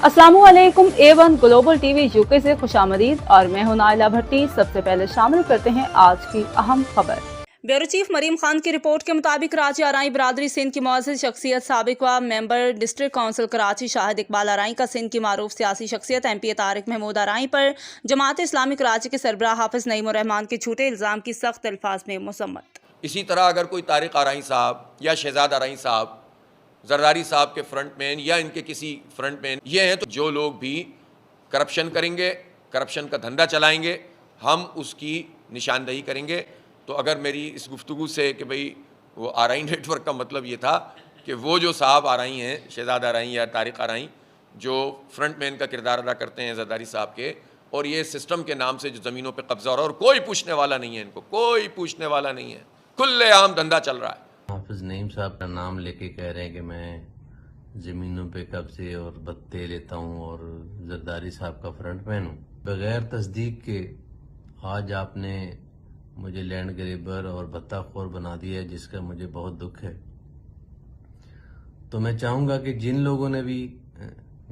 अस्सलामुअलैकुम A1 global TV UK से खुशामदीद और मैं हूं नाइला भट्टी। सबसे पहले शामिल करते हैं आज की अहम खबर। ब्यूरो चीफ मरीम खान की रिपोर्ट के मुताबिक कराची आरई बरादरी सिंध की मुअज़्ज़िज़ शख्सियत साबिक व member district council Karachi Shahid Iqbal आरई का सिंध की मारूफ सियासी शख्सियत MP तारिक महमूद आरई पर जमात इस्लामी कराची के सरबराह हाफिज नईम उर रहमान के झूठे इल्ज़ाम की सख्त अल्फाज में मसम्मत। इसी तरह अगर कोई तारिक आरई साहब या शहजाद आरई साहब जरदारी साहब के फ्रंट मैन या इनके किसी फ्रंट मैन ये हैं, तो जो लोग भी करप्शन करेंगे, करप्शन का धंधा चलाएंगे, हम उसकी निशानदही करेंगे। तो अगर मेरी इस गुफ्तगू से कि भाई वो आरई नेटवर्क का मतलब ये था कि वो जो साहब आरई हैं, शहजाद आरई या तारिक आरई, जो फ्रंट मैन का किरदार अदा करते हैं जरदारी साहब के, और ये सिस्टम के नाम से जो ज़मीनों पे कब्ज़ा हो रहा है और कोई पूछने वाला नहीं है, इनको कोई पूछने वाला नहीं है, खुलेआम धंधा चल रहा है। हाफिज नईम साहब का नाम लेके कह रहे हैं कि मैं ज़मीनों पे कब्जे और भत्ते लेता हूँ और जरदारी साहब का फ्रंटमैन हूँ। बगैर तस्दीक के आज आपने मुझे लैंड ग्रेबर और भत्ताखोर बना दिया है, जिसका मुझे बहुत दुख है। तो मैं चाहूँगा कि जिन लोगों ने भी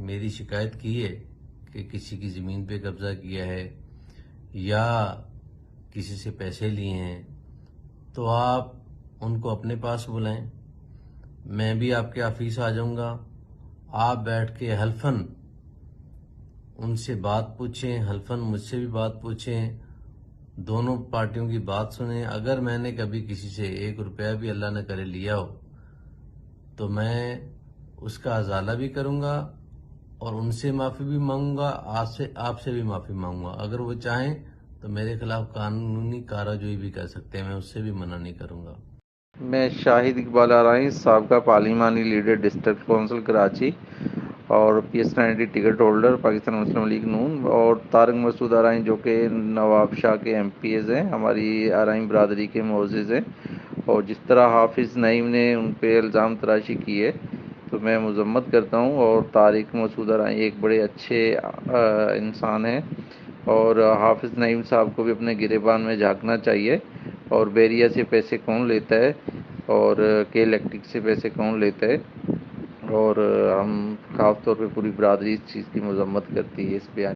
मेरी शिकायत की है कि किसी की ज़मीन पे कब्जा किया है या किसी से पैसे लिए हैं, तो आप उनको अपने पास बुलाएं। मैं भी आपके ऑफिस आ जाऊंगा। आप बैठ के हल्फन उनसे बात पूछें, हल्फन मुझसे भी बात पूछें, दोनों पार्टियों की बात सुनें। अगर मैंने कभी किसी से 1 रुपया भी अल्लाह न करे लिया हो तो मैं उसका अजाला भी करूंगा और उनसे माफ़ी भी मांगूंगा, आपसे भी माफ़ी मांगूंगा। अगर वो चाहें तो मेरे खिलाफ कानूनी कार्रवाई भी कर सकते हैं, मैं उससे भी मना नहीं करूंगा। मैं शाहिद इकबाल आरई साबका पार्लिमानी लीडर डिस्ट्रिक्ट काउंसिल कराची और PS90 टिकट होल्डर पाकिस्तान मुस्लिम लीग नून, और तारिक मसूद आरई जो कि नवाब शाह के MPs हैं, हमारी आरई बरादरी के मुअज़्ज़िज़ हैं। और जिस तरह हाफिज़ नईम ने उन पे इल्ज़ाम तराशी की है तो मैं मज़म्मत करता हूँ। और तारिक मसूद आरई एक बड़े अच्छे इंसान हैं और हाफिज़ नईम साहब को भी अपने गिरेबान में झांकना चाहिए। और बैरिया से पैसे कौन लेता है और के इलेक्ट्रिक से पैसे कौन लेता है, और हम ख़ास तौर पे पूरी बरादरी इस चीज़ की मज़म्मत करती है इस बयान